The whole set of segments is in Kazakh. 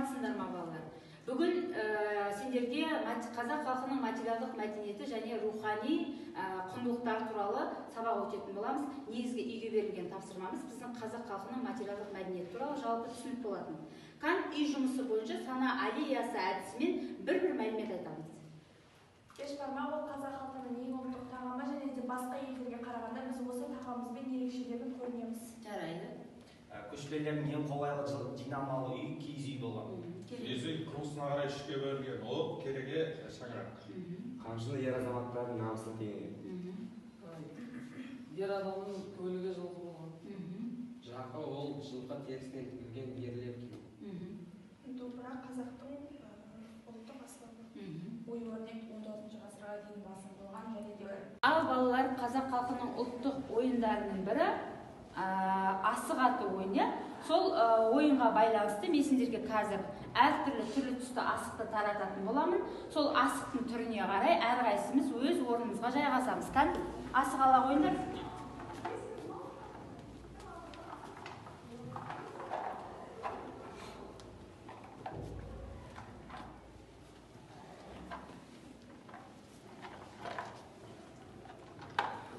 саламатсыңдар ма балалар? Бүгін сендерге қазақ халқының материалдық мәдениеті және рухани құндылықтар туралы сабақ өтетін боламыз. Негізгі үйге берілген тапсырмамыз біздің қазақ халқының материалдық мәдениеті туралы жалпы түсінік болатын. Кант үй жұмысы бойынша сана аллеясы әдісімен бір мәлімет айтамыз. Кеш барма, ол қазақ халқының ең ұлттық тағамы және де басқа елдерге қарағанда біз осы тағамымызбен ерекшелігін көрінеміз. Жарайды. Көшпелілердің ең қолайлы жинамалы үй киіз үй болған. Киіз құрылысына қарай үшке бөлінген, ол кереге шаңырақ. Қамшыны ер азаматтардың намысына теңеген. Ер адамның көлігі жылқы болған. Жақы ол жылқы терісінен тігілген ерлер киім. Топырақ қазақтың ұлттық аспабы. Ою-өрнек 19 ғасырға дейін басым болған және де Ал балалар, қазақ халқының ұлттық ойындарының бірі асық ату ойыны. Сол ойынға байланысты мен сендерге қазір түрлі түсті асықты тарататын боламын. Сол асықтың түріне қарай әрқайсымыз өз орнымызға жайғасамыз. Асық ала ойындар.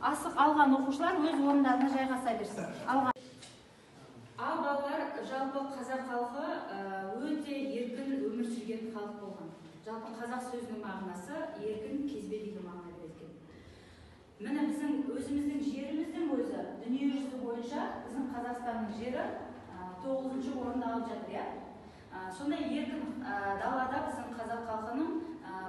Асық алған оқушылар өз орындарына жайғаса берсін. Ал балалар, жалпы қазақ халқы өте еркін өмір сүрген халық болған. Жалпы қазақ сөзінің мағынасы еркін кезбе деген мағына берілген. Міне біздің өзіміздің жеріміздің өзі дүниежүзі бойынша біздің Қазақстанның жері 9-ші орында алып жатыр. Сондай еркін далада біздің қазақ халқының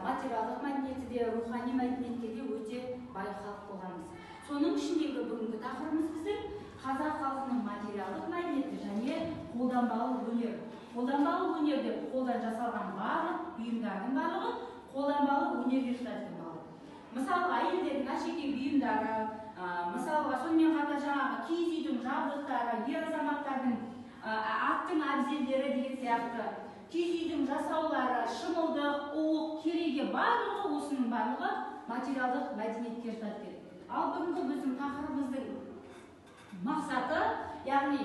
материалдық мәдениеті де, рухани мәдениетке де өте бай халық болғанбыз. Соның ішіндегі бүгінгі тақырыбымыз біздің қазақ халқының материалдық мәдениеті және қолданбалы өнер. Қолданбалы өнер деп қолдан жасалған барлық бұйымдардың барлығы қолданбалы өнерге жататын барлығы. Мысалға, әйелдердің әшекей бұйымдары, мысалға сонымен қатар жаңағы киіз үйдің жабдықтары, ер азаматтардың аттың әбзелдері деген сияқты, киіз үйдің жасаулары, шымылдық, уық, кереге барлығы осының барлығы материалдық мәдениетке жатады. Ал бүгінгі біздің тақырыбымыздың мақсаты, яғни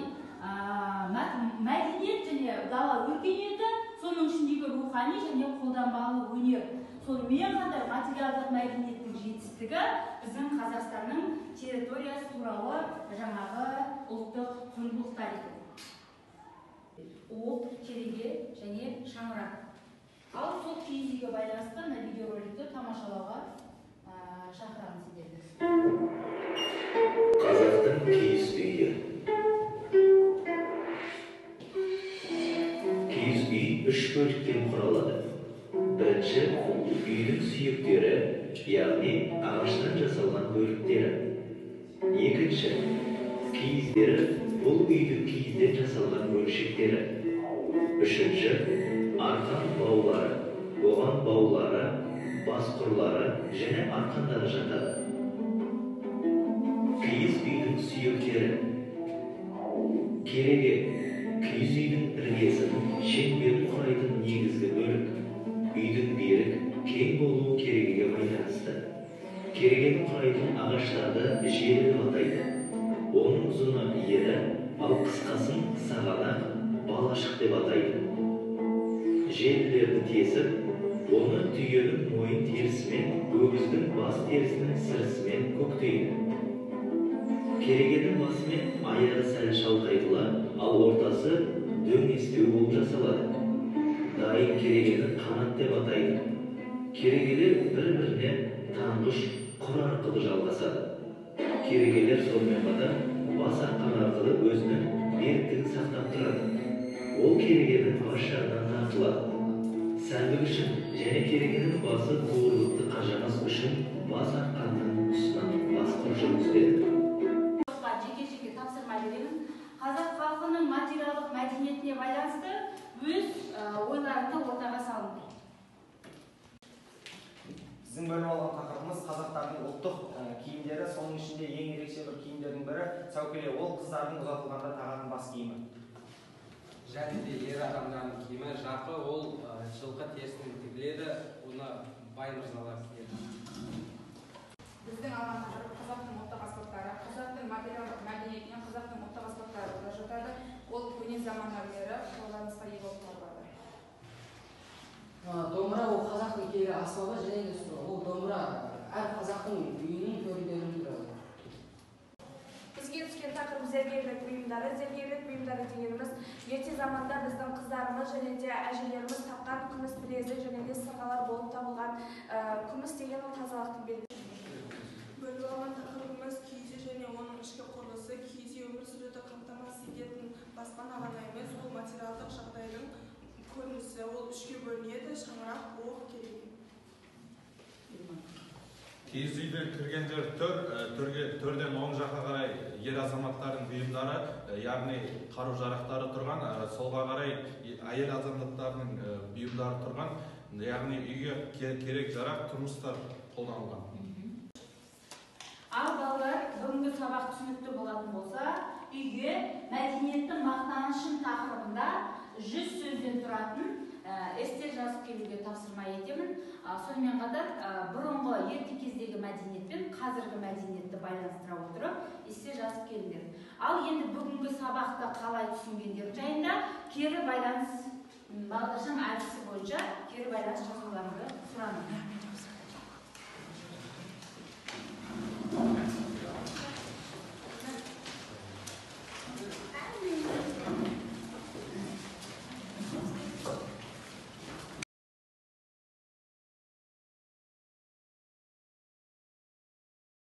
мәдениет және дала өркениеті, соның ішіндегі рухани және қолданбалы өнер. Сонымен қатар материалдық мәдениеттің жетістігі біздің Қазақстанның территориясы туралы жаңағы ұлттық құндылықтар екен. Уық, кереге және шаңырақ. Ал сол киіз үйге байланысты видеороликті тамашалауға шақырамыз сіздерді. Қазақтың киіз үйі. Киіз үй 3 бөліктен құралады. Бірінші, үйдің сүйектері, яғни ағаштан жасалған бөліктері. Екінші, киіздері, бұл үйдің киізден жасалған бөлшектері. Үшінші, арқан баулары, оған баулары, басқұрлары және арқандары жатады. Киіз үйдің сүйектері. Кереге, киіз үйдің іргесінің шеңберін құрайтын негізгі бөлік. Үйдің берік, кең болуы керегеге байланысты. Керегені құрайтын ағаштарды желі деп атайды. Оның ұзыны ері, ал қысқасын сағанақ, балашық деп атайды. Желілерді тесіп, оны түйенің мойын терісімен, өгіздің бас терісінің сірісімен көктейді. Керегенің басымен аяғы сәл шалқайтыла, ал ортасы дөңестеу болып жасалады. Дайын керегені қанат деп атайды. Керегелер бір-біріне таңғыш құр арқылы жалғасады. Керегелер сонымен қатар бас арқан арқылы өзінің беріктігін сақтап тұрады. Ол керегенің бас жағынан тартылады. Сәндік үшін және керегенің басы қуырлықты қажамас үшін бас арқанның тұсынан басқұр жүргізіледі. Жеке-жеке тапсырма беремін. Қазақ халқының материалдық мәдениетіне байланысты өз ойларында ортаға салынды. Біздің бөліп алған тақырыбымыз қазақтардың ұлттық киімдері, соның ішінде ең ерекше бір киімдердің бірі сәукеле, ол қыздардың ұзатылғанда тағатын бас киімі. Және де ер адамдардың киімі жақы, ол жылқы терісінен тігіледі, оны бай мырзалар киеді. Біздің алған тақырып қазақтың ұлттық аспаптары. Қазақтың материалдық мәдениетіне қазақтың ұлттық аспаптары да жатады. Ол көне заманнан бері қолданысқа ие болып табылады. аспабы және де ол домбыра әр қазақтың үйінің төріндерінде тұрады. Бізге түскен тақырып зергерлік бұйымдары. Зергерлік бұйымдары дегеніміз ерте заманда біздің қыздарымыз және де әжелеріміз тапқан күміс білезік және де сырғалар болып табылған. Күміс деген ол тазалықтың белгісі. Бөліп алған тақырыбымыз киіз үй және оның ішкі құрылысы. Киіз үй өмір сүруді қамтамасыз ететін баспана ғана емес, ол материалдық жағдайдың көрінісі. Ол үшке бөлінеді: шаңырақ, оқ, кереге. Киіз үйге кіргендер төрден оң жаққа қарай ер азаматтардың бұйымдары, яғни қару-жарақтары тұрған, солға қарай әйел азаматтардың бұйымдары тұрған, яғни үйге керек-жарақ тұрмыстар қолданылған. Ал балалар, бүгінгі сабақ түсінікті болатын болса, үйге мәдениеттің мақтанышын тақырыбында 100 сөзден тұратын эссе жазып келуге тапсырма етемін. Сонымен қатар бұрынғы ерте кездегі мәдениет пен қазіргі мәдениетті байланыстыра отырып эссе жазып келіңдер. Ал енді бүгінгі сабақты қалай түсінгендер жайында кері байланыс бағдаршам әдісі бойынша кері байланыс жазуларыңды